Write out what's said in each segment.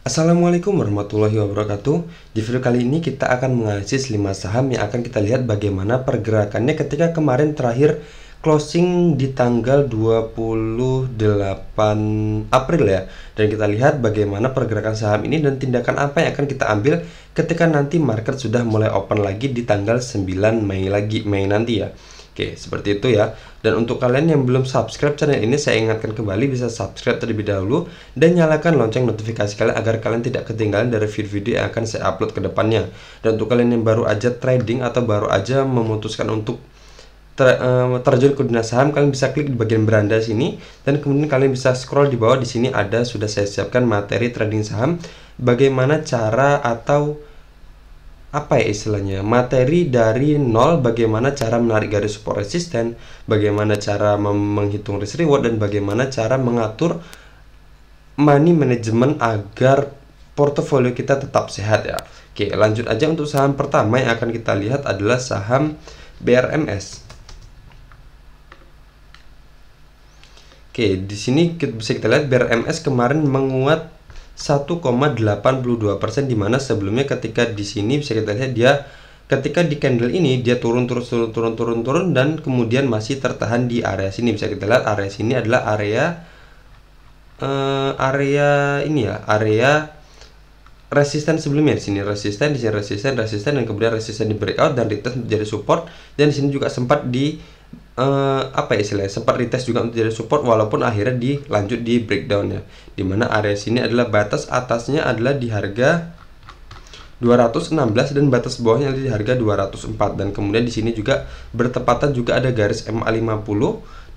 Assalamualaikum warahmatullahi wabarakatuh. Di video kali ini kita akan menganalisis 5 saham yang akan kita lihat bagaimana pergerakannya ketika kemarin terakhir closing di tanggal 28 April ya. Dan kita lihat bagaimana pergerakan saham ini dan tindakan apa yang akan kita ambil ketika nanti market sudah mulai open lagi di tanggal 9 Mei nanti ya. Oke, seperti itu ya. Dan untuk kalian yang belum subscribe channel ini, saya ingatkan kembali bisa subscribe terlebih dahulu dan nyalakan lonceng notifikasi kalian agar kalian tidak ketinggalan dari video-video yang akan saya upload ke depannya. Dan untuk kalian yang baru aja trading atau baru aja memutuskan untuk terjun ke dunia saham, kalian bisa klik di bagian beranda sini dan kemudian kalian bisa scroll di bawah. Di sini ada sudah saya siapkan materi trading saham, bagaimana cara atau apa ya istilahnya, materi dari nol, bagaimana cara menarik garis support resisten, bagaimana cara menghitung risk reward, dan bagaimana cara mengatur money management agar portofolio kita tetap sehat ya. Oke, lanjut aja. Untuk saham pertama yang akan kita lihat adalah saham BRMS. Oke, di sini bisa kita lihat BRMS kemarin menguat 1,82%, dimana sebelumnya ketika di sini bisa kita lihat dia ketika di candle ini dia turun dan kemudian masih tertahan di area sini. Bisa kita lihat area sini adalah area ini ya, area resisten sebelumnya. Di sini resisten, di sini resisten dan kemudian resisten di breakout dan retest menjadi support, dan di sini juga sempat di apa ya istilahnya, sempat retest juga untuk jadi support walaupun akhirnya dilanjut di breakdown ya, dimana area sini adalah batas atasnya adalah di harga 216 dan batas bawahnya adalah di harga 204, dan kemudian di sini juga bertepatan juga ada garis MA50,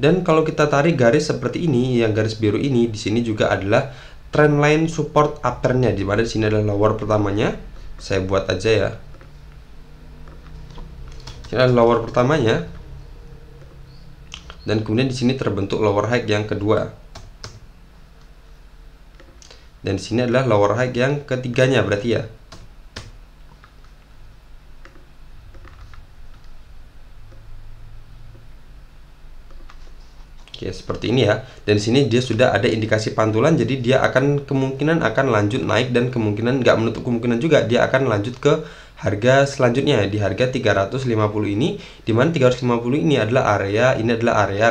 dan kalau kita tarik garis seperti ini yang garis biru ini, di sini juga adalah trendline support uptrendnya, dimana di sini adalah lower pertamanya. Saya buat aja ya, ini adalah lower pertamanya, dan kemudian di sini terbentuk lower high yang kedua, dan di sini adalah lower high yang ketiganya berarti ya. Oke, seperti ini ya. Dan di sini dia sudah ada indikasi pantulan, jadi dia akan kemungkinan akan lanjut naik, dan kemungkinan nggak menutup kemungkinan juga dia akan lanjut ke harga selanjutnya di harga 350 ini, dimana 350 ini adalah area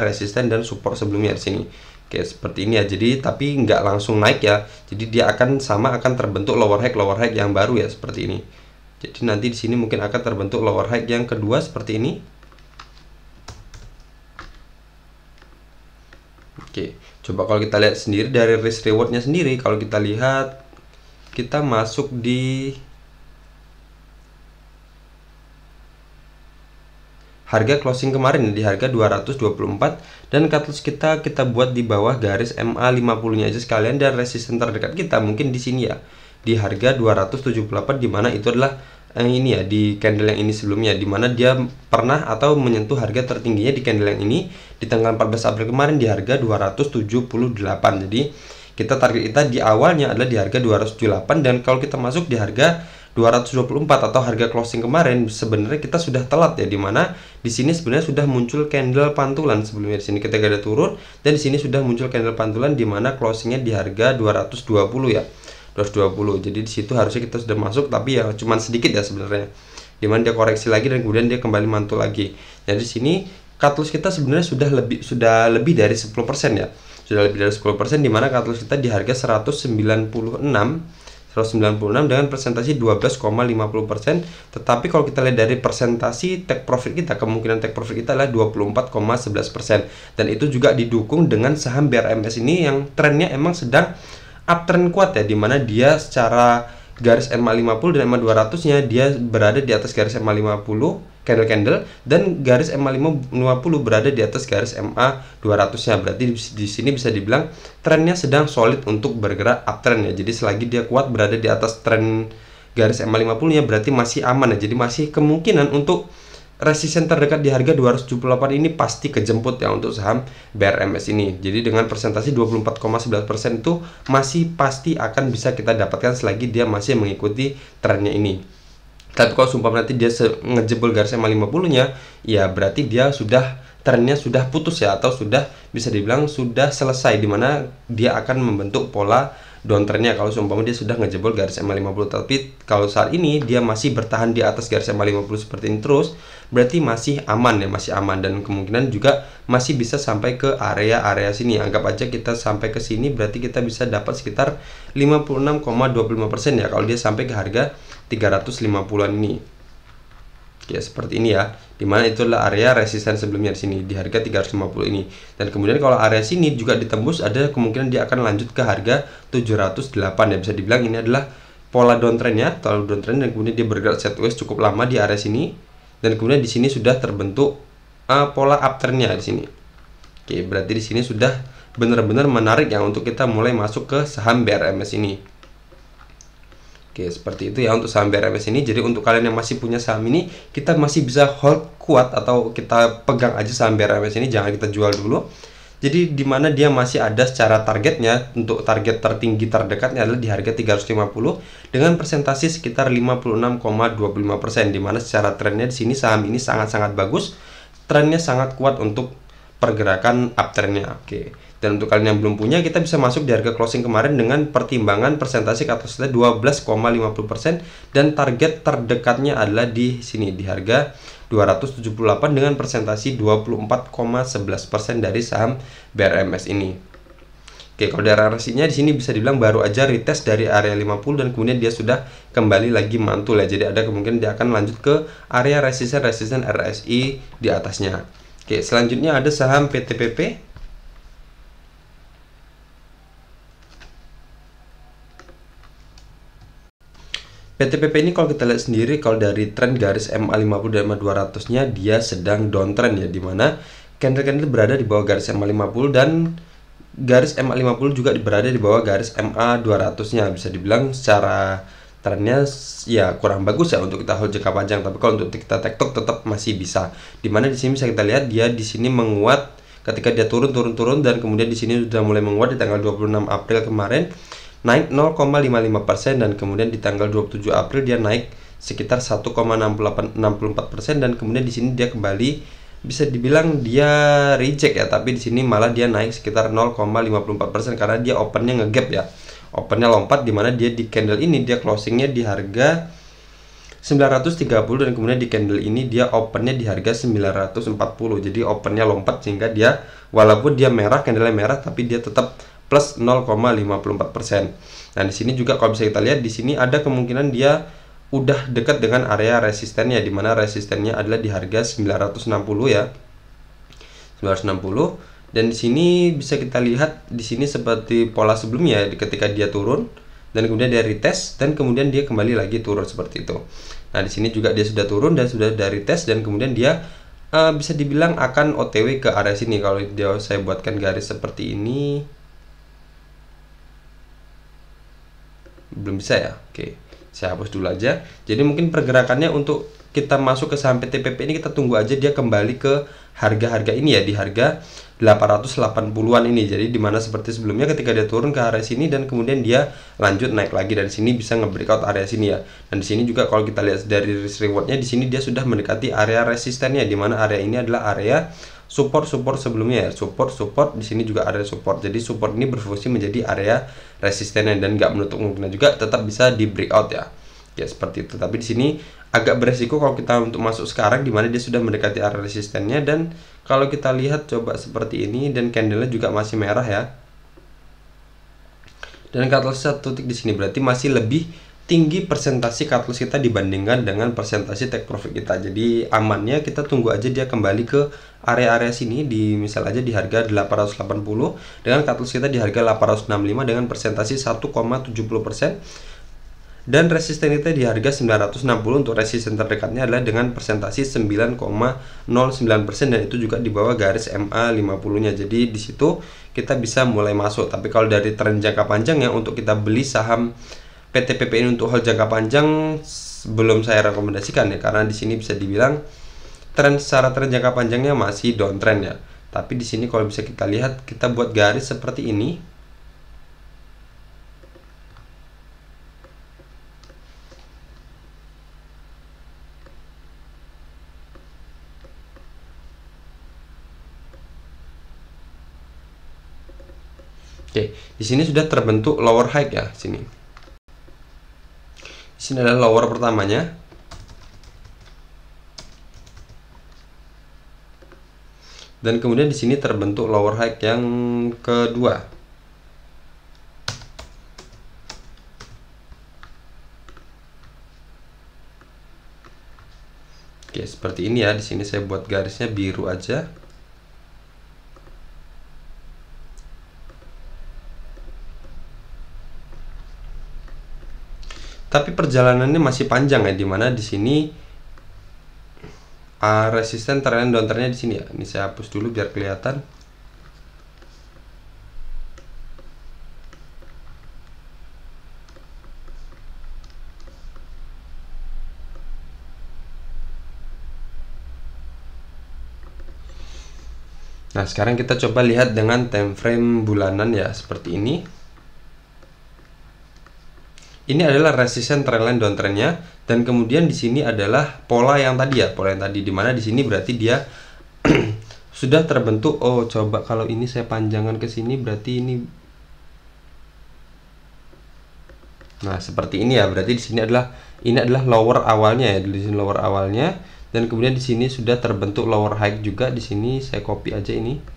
resisten dan support sebelumnya di sini. Oke, seperti ini ya. Jadi tapi nggak langsung naik ya, jadi dia akan terbentuk lower high yang baru ya, seperti ini. Jadi nanti di sini mungkin akan terbentuk lower high yang kedua seperti ini. Oke, coba kalau kita lihat sendiri dari risk rewardnya sendiri, kalau kita lihat kita masuk di harga closing kemarin di harga 224, dan cut loss kita buat di bawah garis MA50 nya aja sekalian, dan resisten terdekat kita mungkin di sini ya di harga 278, dimana itu adalah ini ya di candle yang ini sebelumnya, dimana dia pernah atau menyentuh harga tertingginya di candle yang ini di tanggal 14 April kemarin di harga 278. Jadi kita target kita di awalnya adalah di harga 278, dan kalau kita masuk di harga 224 atau harga closing kemarin, sebenarnya kita sudah telat ya, dimana di sini sebenarnya sudah muncul candle pantulan sebelumnya di sini ketika ada turun, dan di sini sudah muncul candle pantulan dimana closingnya di harga 220 ya, 220. Jadi di situ harusnya kita sudah masuk, tapi ya cuman sedikit ya sebenarnya, dimana dia koreksi lagi dan kemudian dia kembali mantul lagi. Jadi di sini cut loss kita sebenarnya sudah lebih dari 10% ya, sudah lebih dari 10%, dimana cut loss kita di harga 196 dengan presentasi 12,50%. Tetapi kalau kita lihat dari presentasi take profit kita, kemungkinan take profit kita adalah 24,11%, dan itu juga didukung dengan saham BRMS ini yang trennya emang sedang uptrend kuat ya, dimana dia secara garis MA50 dan MA200 nya dia berada di atas garis MA50 candle, dan garis MA50 berada di atas garis MA200 nya. Berarti di sini bisa dibilang trennya sedang solid untuk bergerak uptrend ya. Jadi selagi dia kuat berada di atas tren garis MA50 nya berarti masih aman ya. Jadi masih kemungkinan untuk resisten terdekat di harga 278 ini pasti kejemput ya untuk saham BRMS ini. Jadi dengan presentasi 24,11% itu masih pasti akan bisa kita dapatkan selagi dia masih mengikuti trennya ini. Tapi kalau sumpah nanti dia ngejebol garis MA50 nya, ya berarti dia sudah trennya sudah putus ya, atau sudah bisa dibilang sudah selesai, dimana dia akan membentuk pola downtrendnya kalau seumpama dia sudah ngejebol garis MA50. Tapi kalau saat ini dia masih bertahan di atas garis MA50 seperti ini terus, berarti masih aman ya, masih aman, dan kemungkinan juga masih bisa sampai ke area-area sini. Anggap aja kita sampai ke sini, berarti kita bisa dapat sekitar 56,25% ya kalau dia sampai ke harga 350-an ini. Ya seperti ini ya, dimana itu adalah area resisten sebelumnya di sini di harga 350 ini, dan kemudian kalau area sini juga ditembus, ada kemungkinan dia akan lanjut ke harga 708 ya. Bisa dibilang ini adalah pola downtrendnya, pola downtrend, dan kemudian dia bergerak sideways cukup lama di area sini, dan kemudian di sini sudah terbentuk pola uptrendnya di sini. Oke, berarti di sini sudah benar-benar menarik ya untuk kita mulai masuk ke saham BRMS ini. Oke, seperti itu ya untuk saham BRMS ini. Jadi untuk kalian yang masih punya saham ini, kita masih bisa hold kuat atau kita pegang aja saham BRMS ini, jangan kita jual dulu. Jadi dimana dia masih ada secara targetnya, untuk target tertinggi terdekatnya adalah di harga 350 dengan persentase sekitar 56,25%, dimana secara trennya di sini saham ini sangat-sangat bagus, trennya sangat kuat untuk pergerakan uptrendnya. Oke. Dan untuk kalian yang belum punya, kita bisa masuk di harga closing kemarin dengan pertimbangan persentase cut loss 12,50%, dan target terdekatnya adalah di sini di harga 278 dengan persentase 24,11% dari saham BRMS ini. Oke, kalau dari RSI-nya di sini bisa dibilang baru aja retest dari area 50 dan kemudian dia sudah kembali lagi mantul ya. Jadi ada kemungkinan dia akan lanjut ke area resisten RSI di atasnya. Oke, selanjutnya ada saham PTPP. PTPP ini kalau kita lihat sendiri, kalau dari tren garis MA50 dan MA200 nya dia sedang downtrend ya, dimana candle-candle berada di bawah garis MA50 dan garis MA50 juga berada di bawah garis MA200 nya. Bisa dibilang secara trennya ya kurang bagus ya untuk kita hold jangka panjang, tapi kalau untuk kita tektok tetap masih bisa. Dimana di sini bisa kita lihat dia di sini menguat ketika dia turun dan kemudian di sini sudah mulai menguat di tanggal 26 April kemarin, naik 0,55%, dan kemudian di tanggal 27 April dia naik sekitar 1,64%, dan kemudian di sini dia kembali bisa dibilang dia reject ya, tapi di sini malah dia naik sekitar 0,54% karena dia opennya ngegap ya, opennya lompat, dimana dia di candle ini dia closingnya di harga 930, dan kemudian di candle ini dia opennya di harga 940. Jadi opennya lompat sehingga dia walaupun dia merah, candlenya merah, tapi dia tetap plus 0,54%. Nah, di sini juga kalau bisa kita lihat di sini ada kemungkinan dia udah dekat dengan area resistennya, di mana resistennya adalah di harga 960 ya. 960, dan di sini bisa kita lihat di sini seperti pola sebelumnya ketika dia turun dan kemudian dia retest dan kemudian dia kembali lagi turun seperti itu. Nah, di sini juga dia sudah turun dan sudah dari tes, dan kemudian dia bisa dibilang akan OTW ke area sini. Kalau dia saya buatkan garis seperti ini, belum bisa ya. Oke, saya hapus dulu aja. Jadi mungkin pergerakannya untuk kita masuk ke saham PTPP ini, kita tunggu aja dia kembali ke harga-harga ini ya, di harga 880-an ini. Jadi dimana seperti sebelumnya ketika dia turun ke area sini dan kemudian dia lanjut naik lagi, dan sini bisa nge-breakout area sini ya. Dan di sini juga kalau kita lihat dari risk rewardnya, di sini dia sudah mendekati area resistennya, dimana area ini adalah area support sebelumnya ya, support di sini juga ada support. Jadi support ini berfungsi menjadi area resistennya dan nggak menutup kemungkinan juga tetap bisa di breakout ya. Ya seperti itu. Tapi di sini agak beresiko kalau kita untuk masuk sekarang, dimana dia sudah mendekati area resistennya, dan kalau kita lihat coba seperti ini, dan candlenya juga masih merah ya. Dan cut loss 1 titik di sini berarti masih lebih tinggi persentase cut loss kita dibandingkan dengan persentase take profit kita. Jadi amannya kita tunggu aja dia kembali ke area-area sini, di misal aja di harga 880 dengan cut loss kita di harga 865 dengan persentase 1,70%. Dan resisten kita di harga 960, untuk resisten terdekatnya adalah dengan persentase 9,09%, dan itu juga di bawah garis MA50 nya. Jadi di situ kita bisa mulai masuk. Tapi kalau dari tren jangka panjang ya, untuk kita beli saham PTPP ini untuk hold jangka panjang belum saya rekomendasikan ya, karena di sini bisa dibilang secara tren jangka panjangnya masih downtrend ya. Tapi di sini kalau bisa kita lihat, kita buat garis seperti ini. Oke, di sini sudah terbentuk lower high ya, sini. Di sini adalah lower pertamanya. Dan kemudian di sini terbentuk lower high yang kedua. Oke, seperti ini ya. Di sini saya buat garisnya biru aja. Tapi perjalanannya masih panjang ya, dimana di sini resisten trend downtrendnya di sini ya. Ini saya hapus dulu biar kelihatan. Nah, sekarang kita coba lihat dengan time frame bulanan ya, seperti ini. Ini adalah resisten trendline downtrendnya, dan kemudian di sini adalah pola yang tadi ya, pola yang tadi, dimana di sini berarti dia sudah terbentuk. Oh, coba kalau ini saya panjangkan ke sini, berarti ini. Nah, seperti ini ya, berarti di sini adalah lower awalnya ya, di sini lower awalnya, dan kemudian di sini sudah terbentuk lower high juga. Di sini saya copy aja ini.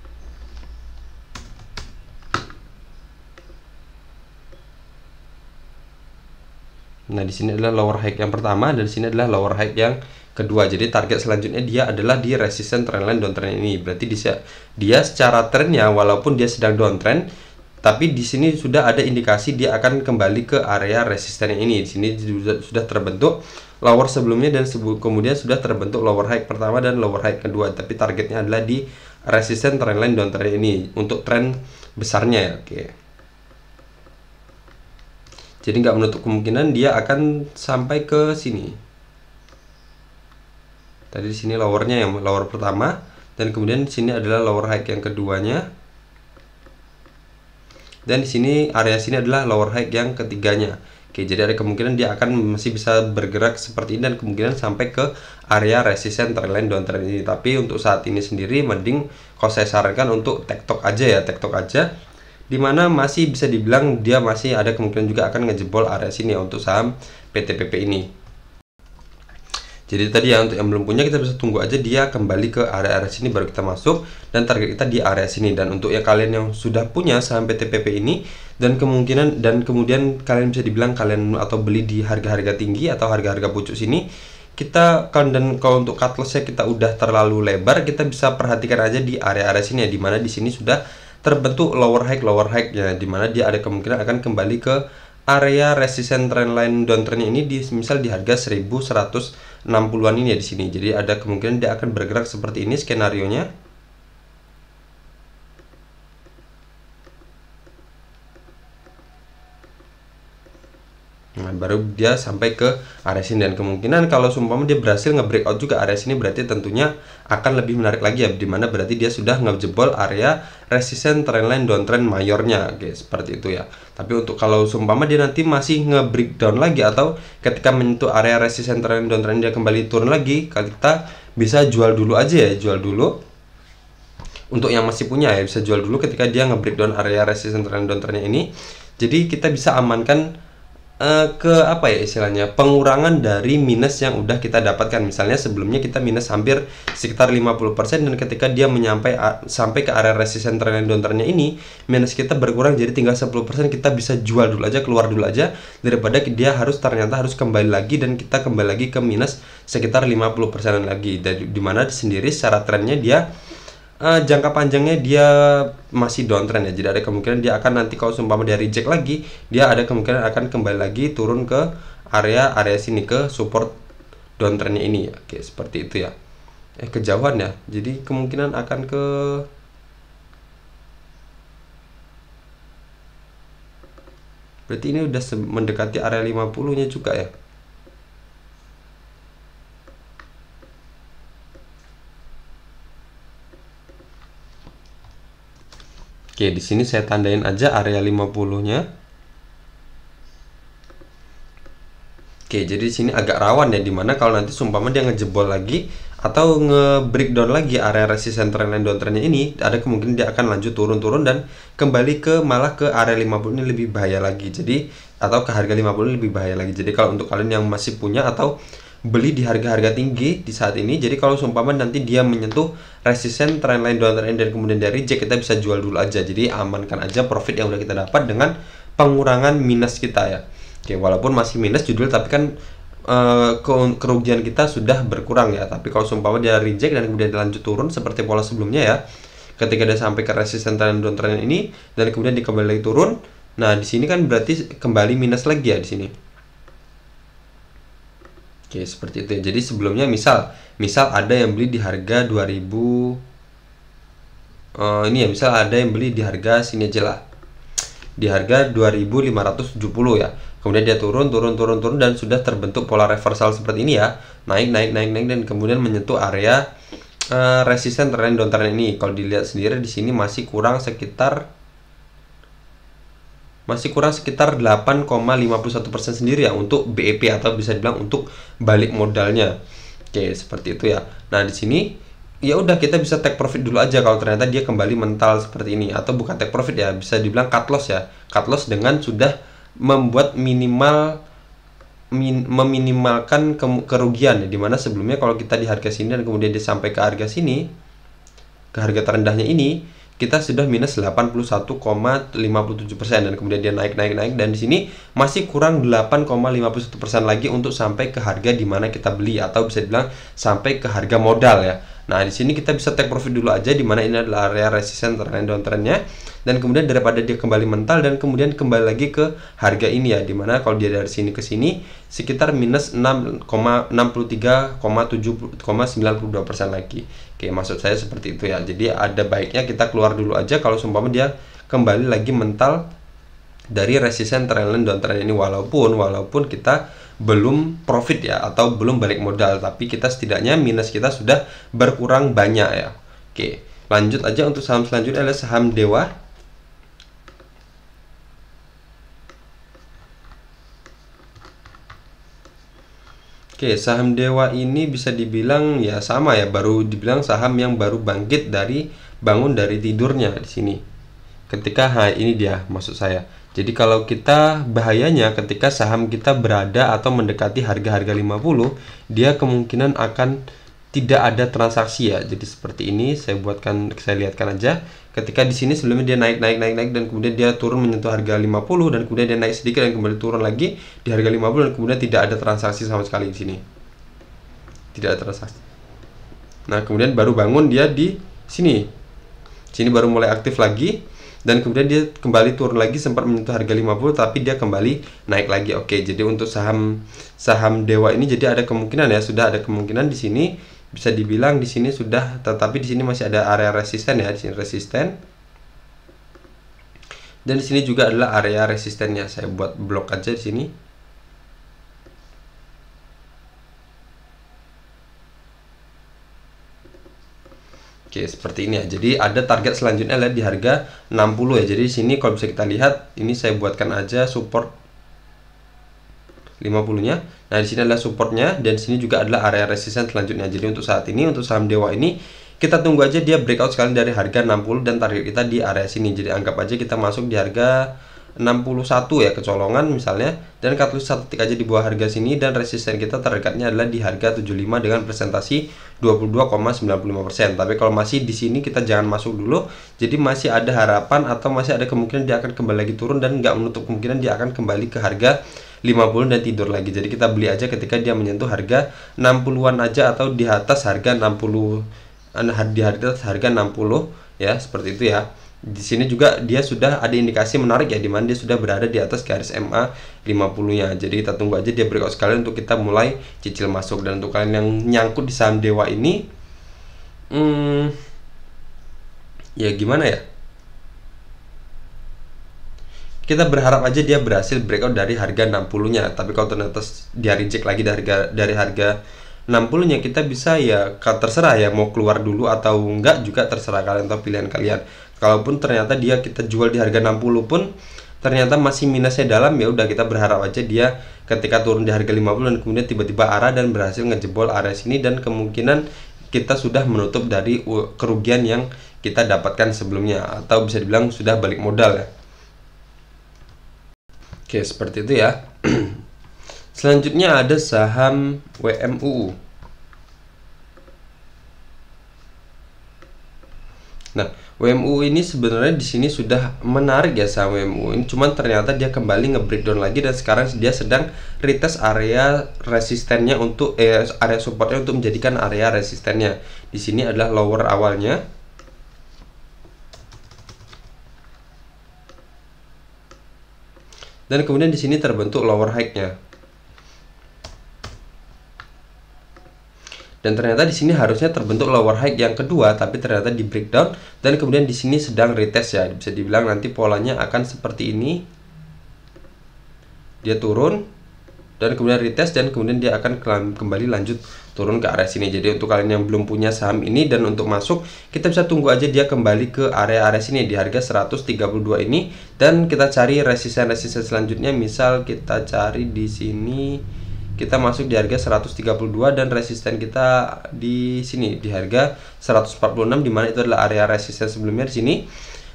Nah, di sini adalah lower high yang pertama, dan di sini adalah lower high yang kedua. Jadi target selanjutnya dia adalah di resisten trendline downtrend ini. Berarti dia secara trennya walaupun dia sedang downtrend, tapi di sini sudah ada indikasi dia akan kembali ke area resisten ini. Di sini sudah terbentuk lower sebelumnya, dan kemudian sudah terbentuk lower high pertama dan lower high kedua. Tapi targetnya adalah di resisten trendline downtrend ini untuk tren besarnya ya. Oke. Jadi nggak menutup kemungkinan dia akan sampai ke sini. Tadi di sini lowernya yang lower pertama, dan kemudian di sini adalah lower high yang keduanya. Dan di sini area sini adalah lower high yang ketiganya. Oke, jadi ada kemungkinan dia akan masih bisa bergerak seperti ini, dan kemungkinan sampai ke area resisten trendline downtrend ini. Tapi untuk saat ini sendiri mending kalau saya sarankan untuk tektok aja ya, tektok aja. Dimana masih bisa dibilang dia masih ada kemungkinan juga akan ngejebol area sini ya, untuk saham PTPP ini. Jadi tadi ya, untuk yang belum punya kita bisa tunggu aja dia kembali ke area-area sini baru kita masuk, dan target kita di area sini. Dan untuk yang kalian yang sudah punya saham PTPP ini, dan kemudian kalian bisa dibilang kalian atau beli di harga-harga tinggi atau harga-harga pucuk sini, kita kan, dan kalau untuk cut lossnya kita udah terlalu lebar, kita bisa perhatikan aja di area-area sini ya, dimana di sini sudah terbentuk lower high ya, dimana dia ada kemungkinan akan kembali ke area resisten trendline downtrendnya ini di misal di harga 1160-an ini ya di sini. Jadi ada kemungkinan dia akan bergerak seperti ini skenarionya. Nah, baru dia sampai ke area sini, dan kemungkinan kalau seumpama dia berhasil nge-breakout juga area sini, berarti tentunya akan lebih menarik lagi ya, dimana berarti dia sudah ngejebol area resisten trendline downtrend mayornya. Oke, seperti itu ya. Tapi untuk kalau seumpama dia nanti masih nge-breakdown lagi, atau ketika menyentuh area resisten trendline downtrend dia kembali turun lagi, kita bisa jual dulu aja ya, jual dulu. Untuk yang masih punya ya, bisa jual dulu ketika dia nge-breakdown area resisten trendline downtrendnya ini. Jadi kita bisa amankan ke apa ya istilahnya, pengurangan dari minus yang udah kita dapatkan. Misalnya sebelumnya kita minus hampir sekitar 50%, dan ketika dia sampai ke area resisten trendline downtrendnya ini, minus kita berkurang jadi tinggal 10%. Kita bisa jual dulu aja, keluar dulu aja, daripada dia ternyata harus kembali lagi, dan kita kembali lagi ke minus sekitar 50% lagi. Dan dimana sendiri secara trennya dia jangka panjangnya dia masih downtrend ya, jadi ada kemungkinan dia akan nanti kalau seumpama dia reject lagi, dia ada kemungkinan akan kembali lagi turun ke area sini, ke support downtrendnya ini ya. Oke, seperti itu ya. Kejauhan ya, jadi kemungkinan akan ke berarti ini udah mendekati area 50 nya juga ya. Oke, di sini saya tandain aja area 50-nya. Oke, jadi di sini agak rawan ya, dimana kalau nanti seumpama dia ngejebol lagi atau nge-breakdown lagi area resisten trendline downtrendnya ini, ada kemungkinan dia akan lanjut turun-turun dan kembali ke malah ke area 50 ini lebih bahaya lagi. Jadi atau ke harga 50 lebih bahaya lagi. Jadi kalau untuk kalian yang masih punya atau beli di harga-harga tinggi di saat ini, jadi kalau seumpama nanti dia menyentuh resisten trendline downtrend dan kemudian dari reject, kita bisa jual dulu aja. Jadi amankan aja profit yang udah kita dapat dengan pengurangan minus kita ya. Oke, walaupun masih minus judul, tapi kan kerugian kita sudah berkurang ya. Tapi kalau seumpama dia reject dan kemudian lanjut turun seperti pola sebelumnya ya, ketika dia sampai ke resisten trend downtrend ini dan kemudian dikembali lagi turun, nah di sini kan berarti kembali minus lagi ya di sini. Oke, seperti itu ya. Jadi sebelumnya misal ada yang beli di harga 2000, ini ya, misal ada yang beli di harga sini aja lah, di harga 2570 ya. Kemudian dia turun dan sudah terbentuk pola reversal seperti ini ya, naik dan kemudian menyentuh area resisten trend downtrend ini. Kalau dilihat sendiri di sini masih kurang sekitar 8,51% sendiri ya untuk BEP atau bisa dibilang untuk balik modalnya. Oke, seperti itu ya. Nah, di sini ya udah kita bisa take profit dulu aja kalau ternyata dia kembali mental seperti ini, atau bukan take profit ya, bisa dibilang cut loss ya. Cut loss dengan sudah membuat meminimalkan kerugian ya, dimana sebelumnya kalau kita di harga sini dan kemudian dia sampai ke harga sini, ke harga terendahnya ini, kita sudah minus 81,57% dan kemudian dia naik dan di sini masih kurang 8,51% lagi untuk sampai ke harga di mana kita beli, atau bisa dibilang sampai ke harga modal ya. Nah, di sini kita bisa take profit dulu aja, di mana ini adalah area resisten downtrendnya, dan kemudian daripada dia kembali mental dan kemudian kembali lagi ke harga ini ya, dimana kalau dia dari sini ke sini sekitar minus 6,63,92% lagi. Oke, maksud saya seperti itu ya. Jadi ada baiknya kita keluar dulu aja kalau seumpama dia kembali lagi mental dari resisten trendline downtrend ini, walaupun kita belum profit ya, atau belum balik modal, tapi kita setidaknya minus kita sudah berkurang banyak ya. Oke, lanjut aja untuk saham selanjutnya adalah saham Dewa. Oke, saham Dewa ini bisa dibilang ya sama ya, baru dibilang saham yang baru bangkit bangun dari tidurnya di sini. Ini dia maksud saya. Jadi kalau kita bahayanya ketika saham kita berada atau mendekati harga-harga 50, dia kemungkinan akan tidak ada transaksi ya. Jadi seperti ini saya lihatkan aja. Ketika di sini sebelumnya dia naik dan kemudian dia turun menyentuh harga 50 dan kemudian dia naik sedikit dan kembali turun lagi di harga 50 dan kemudian tidak ada transaksi sama sekali di sini. Tidak ada transaksi. Nah, kemudian baru bangun dia di sini. Sini baru mulai aktif lagi dan kemudian dia kembali turun lagi, sempat menyentuh harga 50 tapi dia kembali naik lagi. Oke, jadi untuk saham Dewa ini jadi ada kemungkinan ya, sudah ada kemungkinan di sini bisa dibilang di sini sudah, tetapi di sini masih ada area resisten ya, di sini resisten. Dan di sini juga adalah area resistennya. Saya buat blok aja di sini. Oke, seperti ini ya. Jadi ada target selanjutnya adalah di harga 60 ya. Jadi di sini kalau bisa kita lihat, ini saya buatkan aja support 50-nya. Nah, di sini adalah supportnya dan di sini juga adalah area resisten selanjutnya. Jadi untuk saat ini untuk saham Dewa ini kita tunggu aja dia breakout sekali dari harga 60 dan target kita di area sini. Jadi anggap aja kita masuk di harga 61 ya, kecolongan misalnya, dan cut loss 1 tick aja di bawah harga sini, dan resisten kita terdekatnya adalah di harga 75 dengan presentasi 22,95%. Tapi kalau masih di sini kita jangan masuk dulu. Jadi masih ada harapan atau masih ada kemungkinan dia akan kembali lagi turun dan nggak menutup kemungkinan dia akan kembali ke harga 50 dan tidur lagi. Jadi kita beli aja ketika dia menyentuh harga 60-an aja atau di atas harga 60, di atas harga 60 ya, seperti itu ya. Di sini juga dia sudah ada indikasi menarik ya, dimana dia sudah berada di atas garis MA 50-nya. Jadi kita tunggu aja dia breakout sekalian untuk kita mulai cicil masuk. Dan untuk kalian yang nyangkut di saham Dewa ini, ya gimana ya, kita berharap aja dia berhasil breakout dari harga 60-nya. Tapi kalau ternyata dia reject lagi dari harga 60-nya, kita bisa ya terserah ya, mau keluar dulu atau enggak juga terserah kalian atau pilihan kalian. Kalaupun ternyata kita jual di harga 60 pun ternyata masih minusnya dalam, ya udah kita berharap aja dia ketika turun di harga 50 dan kemudian tiba-tiba arah dan berhasil ngejebol area sini, dan kemungkinan kita sudah menutup dari kerugian yang kita dapatkan sebelumnya, atau bisa dibilang sudah balik modal ya. Oke, seperti itu ya. Selanjutnya ada saham WMUU. Nah, WMUU ini sebenarnya di sini sudah menarik ya saham WMUU ini, cuman ternyata dia kembali nge-breakdown lagi dan sekarang dia sedang retest area resistennya untuk area supportnya untuk menjadikan area resistennya. Di sini adalah lower awalnya. Dan kemudian di sini terbentuk lower high-nya. Dan ternyata di sini harusnya terbentuk lower high yang kedua, tapi ternyata di breakdown dan kemudian di sini sedang retest ya. Bisa dibilang nanti polanya akan seperti ini. Dia turun dan kemudian retest dan kemudian dia akan kembali lanjut turun ke area sini. Jadi untuk kalian yang belum punya saham ini dan untuk masuk, kita bisa tunggu aja dia kembali ke area-area sini di harga 132 ini, dan kita cari resisten-resisten selanjutnya. Misal kita cari di sini, kita masuk di harga 132 dan resisten kita di sini di harga 146, di mana itu adalah area resisten sebelumnya di sini.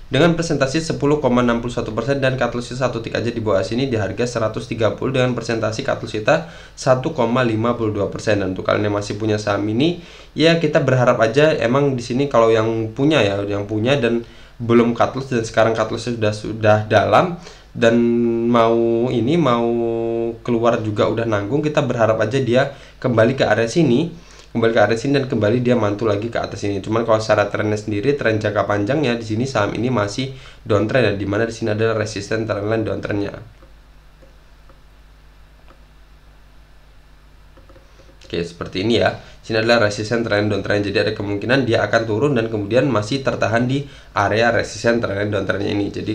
Dengan presentasi 10,61% dan cut loss 1 tick aja di bawah sini di harga 130 dengan presentasi cut loss kita 1,52%. Dan untuk kalian yang masih punya saham ini, ya kita berharap aja emang di sini kalau yang punya ya, yang punya dan belum cut loss dan sekarang cut loss sudah dalam dan mau keluar juga udah nanggung, kita berharap aja dia kembali ke area sini, dan kembali dia mantul lagi ke atas ini. Cuman kalau secara trennya sendiri, tren jangka panjangnya di sini saham ini masih downtrend ya, dimana di sini adalah resisten trendline downtrendnya. Oke, seperti ini ya. Sini adalah resisten trend downtrend, jadi ada kemungkinan dia akan turun dan kemudian masih tertahan di area resisten trend downtrendnya ini. Jadi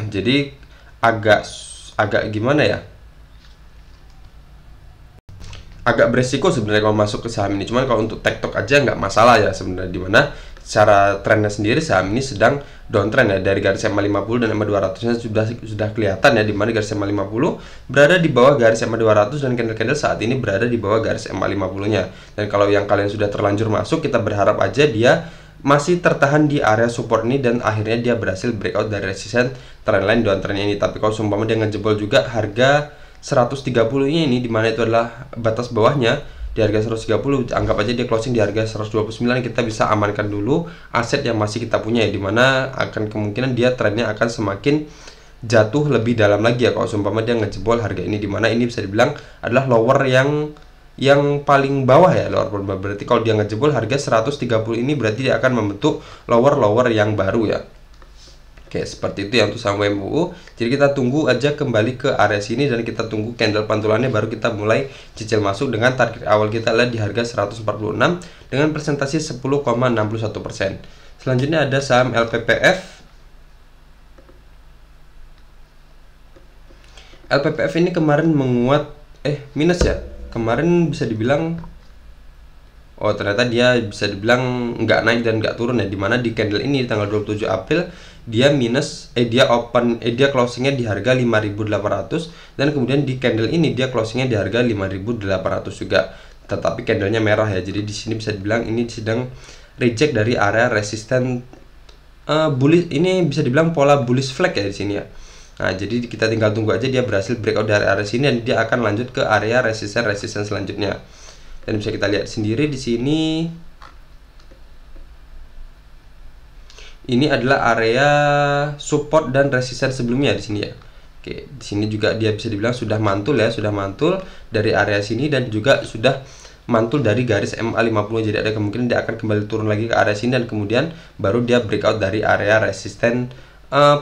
jadi agak gimana ya? Agak beresiko sebenarnya kalau masuk ke saham ini. Cuman kalau untuk tektok aja nggak masalah ya sebenarnya, dimana secara trennya sendiri saham ini sedang downtrend ya. Dari garis EMA 50 dan EMA 200 nya sudah kelihatan ya, dimana garis EMA 50 berada di bawah garis EMA 200 dan candle-candle saat ini berada di bawah garis EMA 50 nya. Dan kalau yang kalian sudah terlanjur masuk, kita berharap aja dia masih tertahan di area support ini dan akhirnya dia berhasil breakout dari resisten trendline downtrend ini. Tapi kalau seumpama dia ngejebol juga harga 130 ini, dimana itu adalah batas bawahnya di harga 130, anggap aja dia closing di harga 129, kita bisa amankan dulu aset yang masih kita punya ya, dimana akan kemungkinan dia trennya akan semakin jatuh lebih dalam lagi ya kalau seumpama dia ngejebol harga ini, dimana ini bisa dibilang adalah lower yang paling bawah ya, lower. Berarti kalau dia ngejebol harga 130 ini berarti dia akan membentuk lower yang baru ya. Oke, seperti itu ya untuk saham WMUU. Jadi kita tunggu aja kembali ke area sini dan kita tunggu candle pantulannya, baru kita mulai cicil masuk dengan target awal kita adalah di harga 146 dengan presentasi 10,61%. Selanjutnya ada saham LPPF. LPPF ini kemarin menguat minus ya. Kemarin bisa dibilang ternyata dia bisa dibilang nggak naik dan nggak turun ya, dimana di candle ini di tanggal 27 April dia minus dia closingnya di harga 5.800 dan kemudian di candle ini dia closingnya di harga 5.800 juga, tetapi candlenya merah ya. Jadi di sini bisa dibilang ini sedang reject dari area resisten bullish, ini bisa dibilang pola bullish flag ya di sini ya. Nah, jadi kita tinggal tunggu aja dia berhasil breakout dari area sini dan dia akan lanjut ke area resisten selanjutnya. Dan bisa kita lihat sendiri di sini. Ini adalah area support dan resisten sebelumnya di sini ya. Oke, di sini juga dia bisa dibilang sudah mantul ya, sudah mantul dari area sini dan juga sudah mantul dari garis MA 50. Jadi ada kemungkinan dia akan kembali turun lagi ke area sini dan kemudian baru dia breakout dari area resisten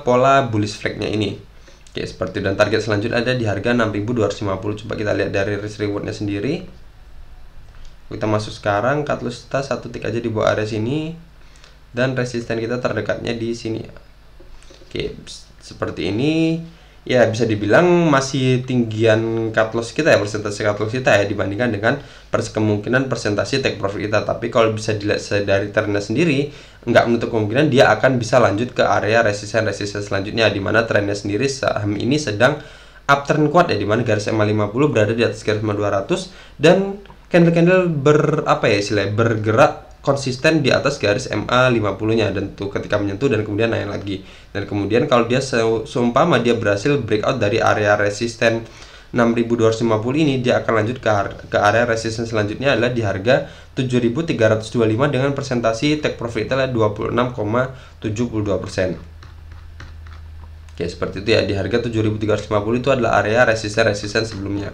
pola bullish flag-nya ini. Oke, seperti dan target selanjutnya ada di harga 6.250. Coba kita lihat dari risk reward-nya sendiri. Kita masuk sekarang, cut loss kita 1 tick aja di bawah area sini dan resisten kita terdekatnya di sini ya. Oke, seperti ini ya, bisa dibilang masih tinggian cut loss kita ya, persentase cut loss kita ya, dibandingkan dengan kemungkinan persentase take profit kita. Tapi kalau bisa dilihat dari trennya sendiri, nggak menutup kemungkinan dia akan bisa lanjut ke area resisten selanjutnya, dimana trennya sendiri saham ini sedang uptrend kuat ya, dimana garis EMA 50 berada di atas garis EMA 200 dan candle-candle bergerak konsisten di atas garis MA50-nya, dan tuh ketika menyentuh dan kemudian naik lagi. Dan kemudian kalau dia seumpama dia berhasil breakout dari area resisten 6250 ini, dia akan lanjut ke area resisten selanjutnya adalah di harga 7325 dengan persentasi take profit adalah 26,72%. Oke, seperti itu ya. Di harga 7350 itu adalah area resisten sebelumnya.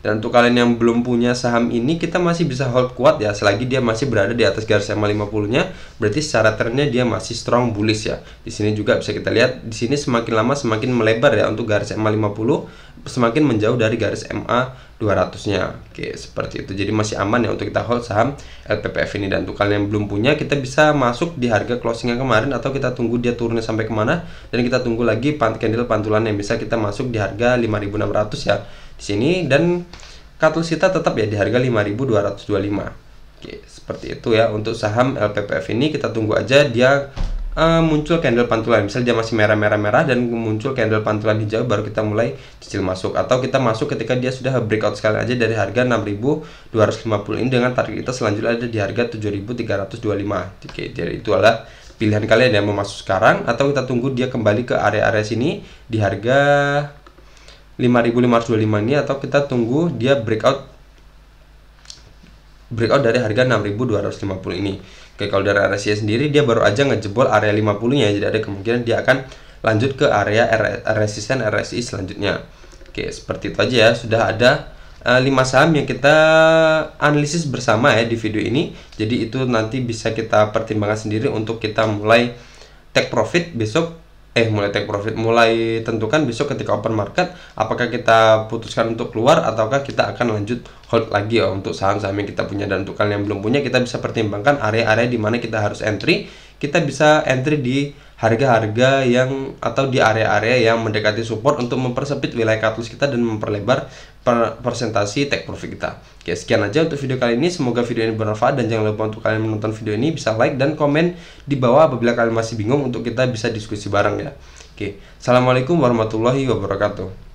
Dan untuk kalian yang belum punya saham ini, kita masih bisa hold kuat ya, selagi dia masih berada di atas garis MA50-nya, berarti secara trendnya dia masih strong bullish ya. Di sini juga bisa kita lihat, di sini semakin lama semakin melebar ya untuk garis MA50, semakin menjauh dari garis MA200-nya. Oke, seperti itu. Jadi masih aman ya untuk kita hold saham LPPF ini. Dan untuk kalian yang belum punya, kita bisa masuk di harga closing yang kemarin, atau kita tunggu dia turunnya sampai kemana, dan kita tunggu lagi candle pantulan yang bisa kita masuk di harga 5.600 ya di sini, dan cutlist kita tetap ya di harga 5.225. Oke, seperti itu ya untuk saham LPPF ini. Kita tunggu aja dia muncul candle pantulan, misal dia masih merah dan muncul candle pantulan hijau, baru kita mulai cicil masuk, atau kita masuk ketika dia sudah breakout sekali aja dari harga 6.250 ini, dengan target kita selanjutnya ada di harga 7.325. Oke, jadi itu adalah pilihan kalian yang mau masuk sekarang, atau kita tunggu dia kembali ke area-area sini di harga 5.525 ini, atau kita tunggu dia breakout dari harga 6.250 ini. Oke, kalau dari RSI sendiri dia baru aja ngejebol area 50 nya, jadi ada kemungkinan dia akan lanjut ke area resisten RSI selanjutnya. Oke, seperti itu aja ya. Sudah ada 5 saham yang kita analisis bersama ya di video ini. Jadi itu nanti bisa kita pertimbangkan sendiri untuk kita mulai take profit besok. Mulai tentukan besok ketika open market, apakah kita putuskan untuk keluar ataukah kita akan lanjut hold lagi ya untuk saham-saham yang kita punya. Dan untuk kalian yang belum punya, kita bisa pertimbangkan area-area di mana kita harus entry. Kita bisa entry di harga-harga yang atau di area-area yang mendekati support untuk mempersempit wilayah cutlist kita dan memperlebar persentasi take profit kita. Oke, sekian aja untuk video kali ini. Semoga video ini bermanfaat, dan jangan lupa untuk kalian menonton video ini bisa like dan komen di bawah apabila kalian masih bingung, untuk kita bisa diskusi bareng ya. Oke, assalamualaikum warahmatullahi wabarakatuh.